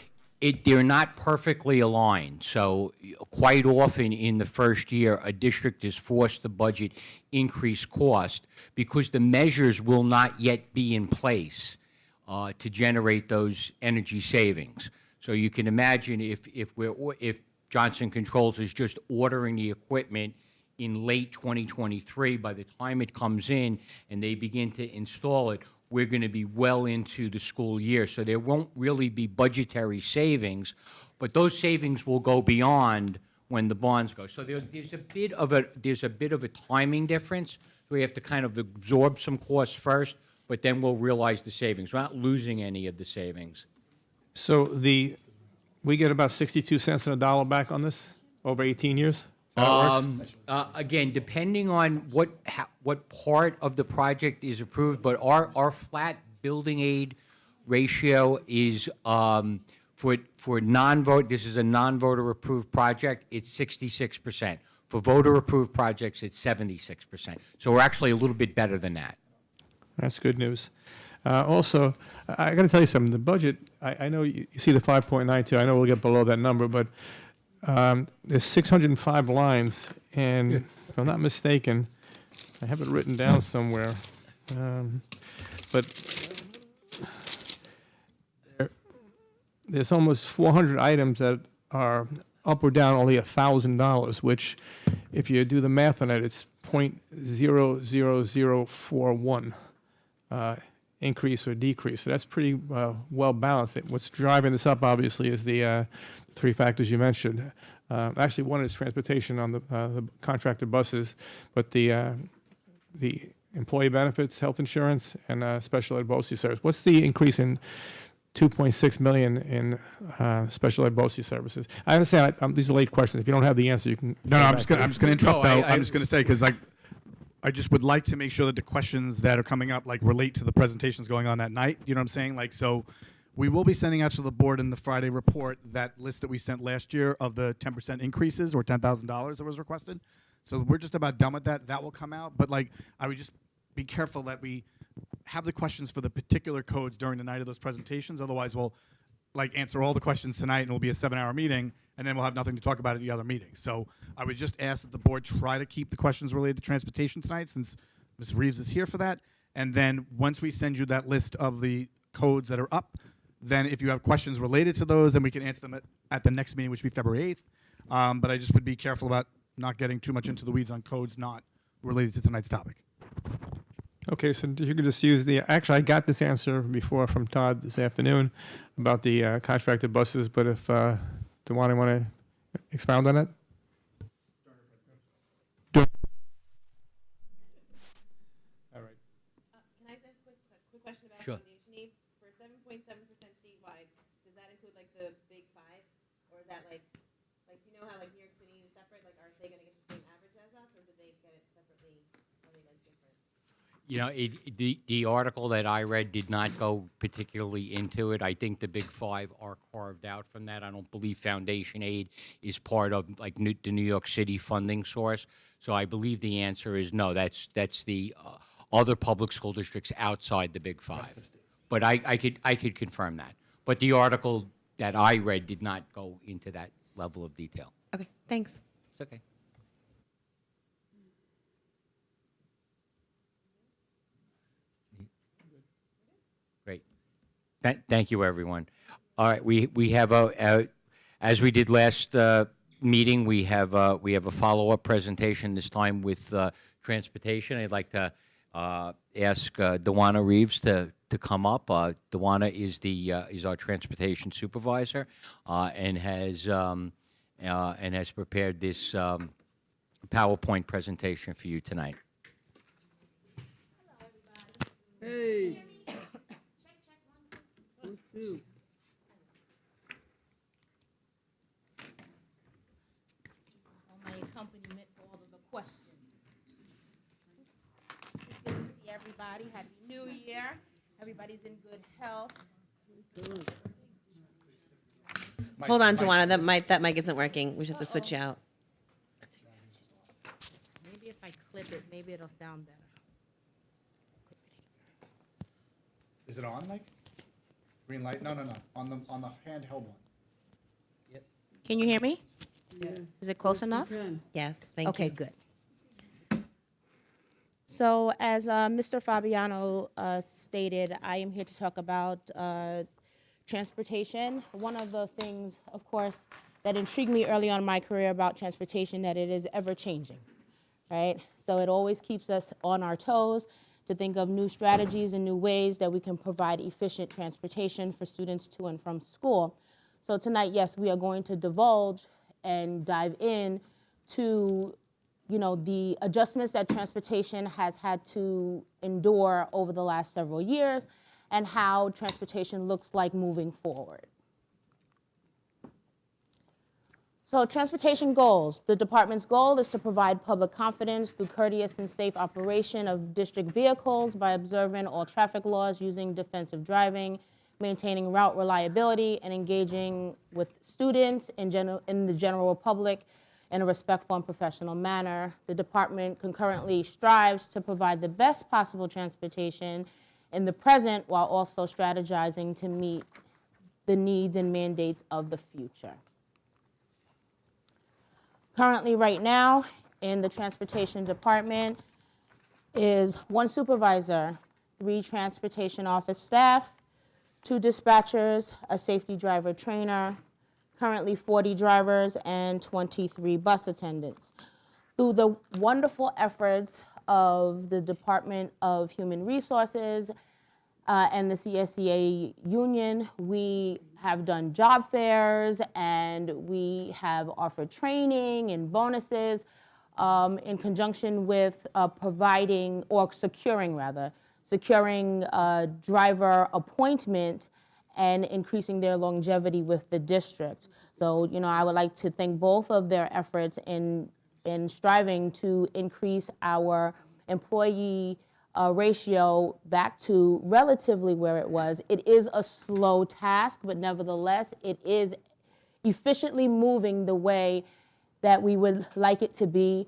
they're not perfectly aligned. So quite often in the first year, a district is forced to budget increased cost because the measures will not yet be in place to generate those energy savings. So you can imagine if Johnson Controls is just ordering the equipment in late 2023, by the time it comes in and they begin to install it, we're going to be well into the school year. So there won't really be budgetary savings, but those savings will go beyond when the bonds go. So there's a bit of a timing difference. We have to kind of absorb some costs first, but then we'll realize the savings. We're not losing any of the savings. So the we get about 62 cents on the dollar back on this over 18 years? Is that how it works? Again, depending on what part of the project is approved, but our flat building aid ratio is for non-vote. This is a non-voter approved project. It's 66%. For voter approved projects, it's 76%. So we're actually a little bit better than that. That's good news. Also, I got to tell you something. The budget, I know you see the 5.92. I know we'll get below that number, but there's 605 lines, and if I'm not mistaken, I have it written down somewhere. But there's almost 400 items that are up or down only $1,000, which, if you do the math on it, it's 0.00041 increase or decrease. So that's pretty well balanced. What's driving this up, obviously, is the three factors you mentioned. Actually, one is transportation on the contracted buses, but the employee benefits, health insurance, and special ed BOCES service. What's the increase in 2.6 million in special ed BOCES services? I understand these are late questions. If you don't have the answer, you can. No, I'm just going to interrupt, No, though. I'm just going to say, because I just would like to make sure that the questions that are coming up relate to the presentations going on that night. You know what I'm saying? So we will be sending out to the board in the Friday report that list that we sent last year of the 10% increases or $10,000 that was requested. So we're just about done with that. That will come out. But I would just be careful that we have the questions for the particular codes during the night of those presentations. Otherwise, we'll answer all the questions tonight, and it'll be a 7-hour meeting, and then we'll have nothing to talk about at the other meetings. So I would just ask that the board try to keep the questions related to transportation tonight, since Ms. Reeves is here for that. And then once we send you that list of the codes that are up, then if you have questions related to those, then we can answer them at the next meeting, which will be February 8th. But I just would be careful about not getting too much into the weeds on codes not related to tonight's topic. Okay, so you could just use actually, I got this answer before from Todd this afternoon about the contracted buses, but if Dewana want to expound on it? Can I ask a quick question about Sure. foundation aid? For 7.7% statewide, does that include the big five? Or is that do you know how New York City is separate? Are they going to get the same average as us, or do they get it separately? Are they different? The article that I read did not go particularly into it. I think the big five are carved out from that. I don't believe foundation aid is part of the New York City funding source. So I believe the answer is no. That's the other public school districts outside the big five. But I could confirm that. But the article that I read did not go into that level of detail. Okay, thanks. It's okay. Great. Thank you, everyone. All right, we have as we did last meeting, we have a follow-up presentation this time with transportation. I'd like to ask Dewana Reeves to come up. Dewana is our transportation supervisor and has prepared this PowerPoint presentation for you tonight. Hey. Check, 1, 2. My accompaniment for all of the questions. It's good to see everybody. Happy New Year. Everybody's in good health. Hold on, Dewana. That mic isn't working. We should have to switch you out. Maybe if I clip it, maybe it'll sound better. Is it on, Mike? Green light? No. On the handheld one. Can you hear me? Yes. Is it close enough? Yes, thank you. Okay, good. So as Mr. Fabiano stated, I am here to talk about transportation. One of the things, of course, that intrigued me early on in my career about transportation, that it is ever changing, right? So it always keeps us on our toes to think of new strategies and new ways that we can provide efficient transportation for students to and from school. So tonight, yes, we are going to divulge and dive in to the adjustments that transportation has had to endure over the last several years and how transportation looks like moving forward. So transportation goals. The department's goal is to provide public confidence through courteous and safe operation of district vehicles by observing all traffic laws, using defensive driving, maintaining route reliability, and engaging with students in the general public in a respectful and professional manner. The department concurrently strives to provide the best possible transportation in the present while also strategizing to meet the needs and mandates of the future. Currently, right now, in the transportation department is 1 supervisor, 3 transportation office staff, 2 dispatchers, a safety driver trainer, currently 40 drivers, and 23 bus attendants. Through the wonderful efforts of the Department of Human Resources and the CSEA union, we have done job fairs and we have offered training and bonuses in conjunction with securing driver appointment and increasing their longevity with the district. So, I would like to thank both of their efforts in striving to increase our employee ratio back to relatively where it was. It is a slow task, but nevertheless, it is efficiently moving the way that we would like it to be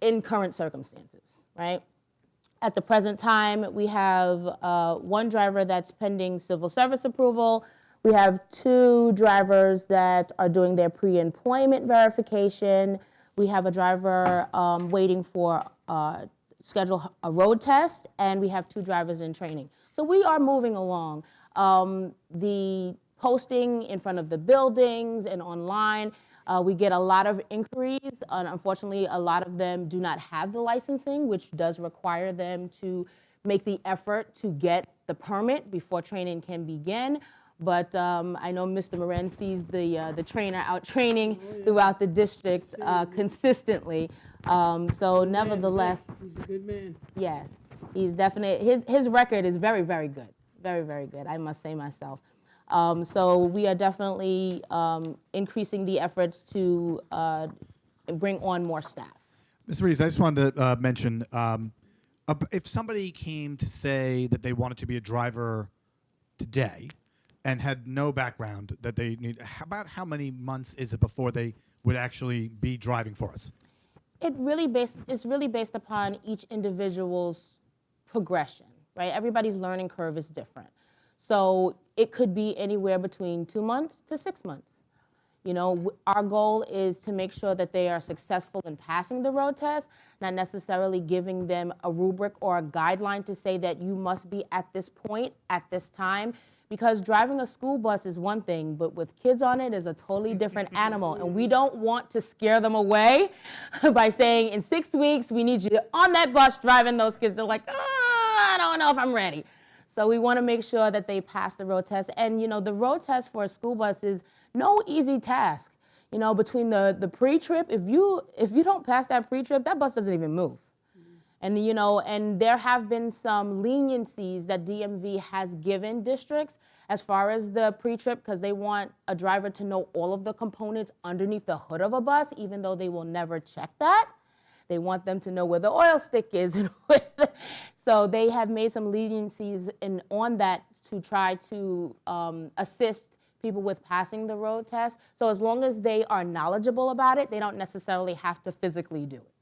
in current circumstances, right? At the present time, we have 1 driver that's pending civil service approval. We have 2 drivers that are doing their pre-employment verification. We have a driver waiting for schedule a road test, and we have 2 drivers in training. So we are moving along. The posting in front of the buildings and online, we get a lot of inquiries. Unfortunately, a lot of them do not have the licensing, which does require them to make the effort to get the permit before training can begin. But I know Mr. Moran sees the trainer out training throughout the district consistently. So nevertheless, He's a good man. yes, he's definitely, his record is very, very good. Very, very good, I must say myself. So we are definitely increasing the efforts to bring on more staff. Ms. Rees, I just wanted to mention, if somebody came to say that they wanted to be a driver today and had no background that they need, about how many months is it before they would actually be driving for us? It's really based upon each individual's progression, right? Everybody's learning curve is different. So it could be anywhere between 2 months to 6 months. Our goal is to make sure that they are successful in passing the road test, not necessarily giving them a rubric or a guideline to say that you must be at this point, at this time, because driving a school bus is one thing, but with kids on it is a totally different animal, and we don't want to scare them away by saying, in 6 weeks, we need you on that bus driving those kids. They're like, I don't know if I'm ready. So we want to make sure that they pass the road test. And, the road test for a school bus is no easy task. Between the pre-trip, if you don't pass that pre-trip, that bus doesn't even move. And, and there have been some leniencies that DMV has given districts as far as the pre-trip, because they want a driver to know all of the components underneath the hood of a bus, even though they will never check that. They want them to know where the oil stick is. So they have made some leniencies on that to try to assist people with passing the road test. So as long as they are knowledgeable about it, they don't necessarily have to physically do it.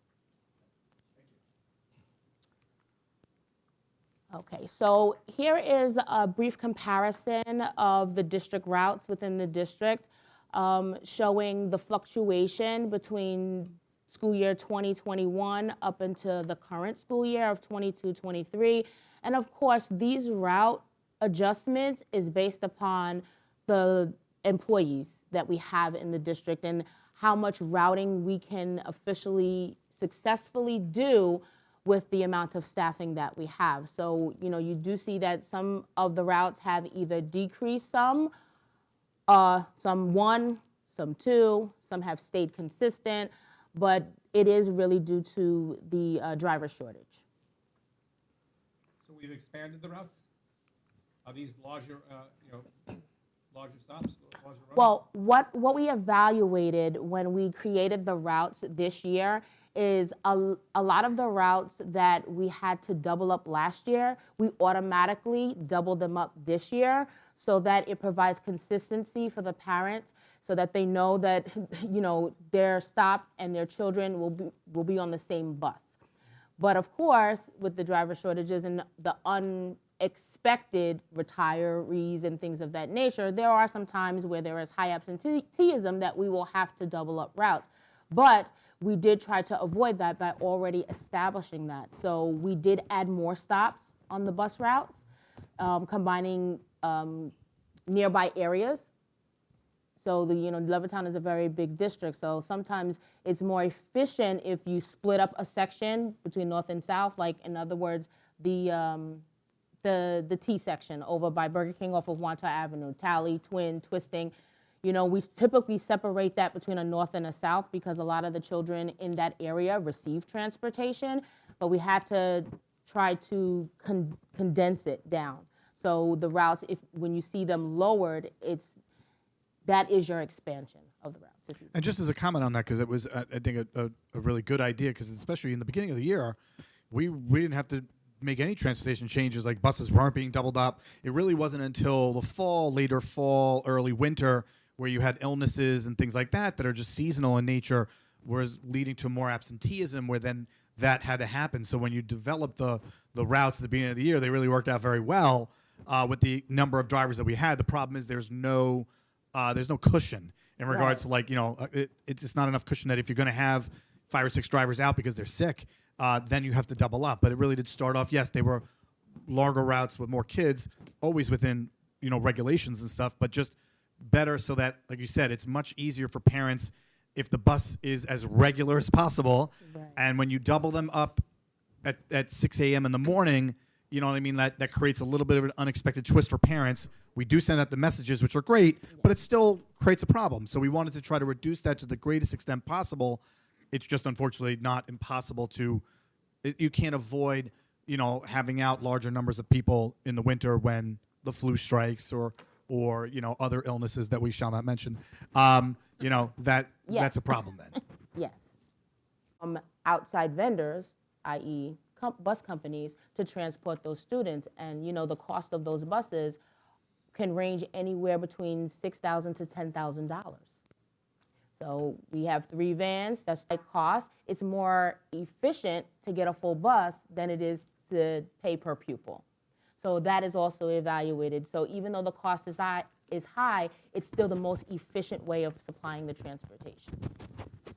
Okay, so here is a brief comparison of the district routes within the district, showing the fluctuation between school year 2021 up into the current school year of 22-23. And of course, these route adjustments is based upon the employees that we have in the district and how much routing we can officially successfully do with the amount of staffing that we have. So, you do see that some of the routes have either decreased some 1, some 2, some have stayed consistent, but it is really due to the driver shortage. So we've expanded the routes? Are these larger larger stops, larger runs? Well, what we evaluated when we created the routes this year is a lot of the routes that we had to double up last year, we automatically doubled them up this year so that it provides consistency for the parents so that they know that, you know, their stop and their children will be on the same bus. But of course, with the driver shortages and the unexpected retirees and things of that nature, there are some times where there is high absenteeism that we will have to double up routes. But we did try to avoid that by already establishing that. So we did add more stops on the bus routes, combining nearby areas. So Levittown is a very big district, so sometimes it's more efficient if you split up a section between north and south, like in other words, the T section over by Burger King off of Wantagh Avenue, Tally, Twin, Twisting. You know, we typically separate that between a north and a south because a lot of the children in that area receive transportation, but we had to try to condense it down. So the routes, when you see them lowered, that is your expansion of the routes. And just as a comment on that, because it was, I think, a really good idea, because especially in the beginning of the year, we didn't have to make any transportation changes, like buses weren't being doubled up. It really wasn't until the fall, later fall, early winter, where you had illnesses and things like that are just seasonal in nature, was leading to more absenteeism, where then that had to happen. So when you developed the routes at the beginning of the year, they really worked out very well with the number of drivers that we had. The problem is there's no cushion in regards to, like, you know, it's not enough cushion that if you're going to have 5 or 6 drivers out because they're sick, then you have to double up. But it really did start off, yes, they were longer routes with more kids, always within, you know, regulations and stuff, but just better so that, like you said, it's much easier for parents if the bus is as regular as possible. Right. And when you double them up at 6 a.m. in the morning, you know what I mean? That creates a little bit of an unexpected twist for parents. We do send out the messages, which are great, but it still creates a problem. So we wanted to try to reduce that to the greatest extent possible. It's just unfortunately not impossible you can't avoid, you know, having out larger numbers of people in the winter when the flu strikes or you know, other illnesses that we shall not mention. You know, that's a problem then. Yes. Outside vendors, i.e. bus companies, to transport those students. And, you know, the cost of those buses can range anywhere between $6,000 to $10,000. So we have 3 vans, that's the cost. It's more efficient to get a full bus than it is to pay per pupil. So that is also evaluated. So even though the cost is high, it's still the most efficient way of supplying the transportation.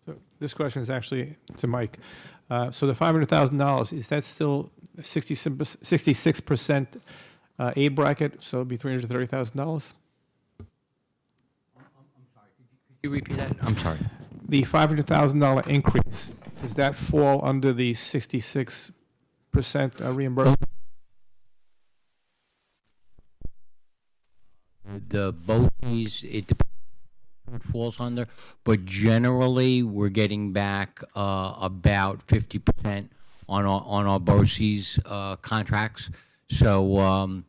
So this question is actually to Mike. So the $500,000, is that still 66% A bracket, so it'd be $330,000? Could you repeat that? I'm sorry. The $500,000 increase, does that fall under the 66% reimbursement? The BOCES, it depends what it falls under, but generally we're getting back about 50% on our BOCES contracts. So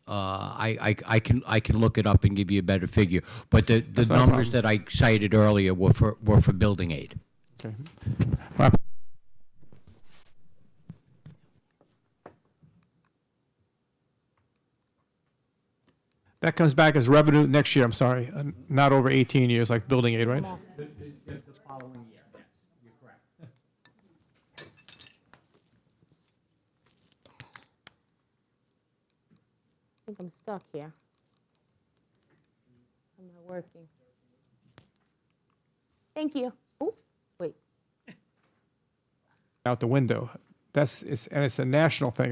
I can look it up and give you a better figure. But the numbers that I cited earlier were for building aid. Okay. That comes back as revenue next year, I'm sorry, not over 18 years like building aid, right? The following year, yes, you're correct. I think I'm stuck here. I'm not working. Thank you. Oh, wait. Out the window. And it's a national thing.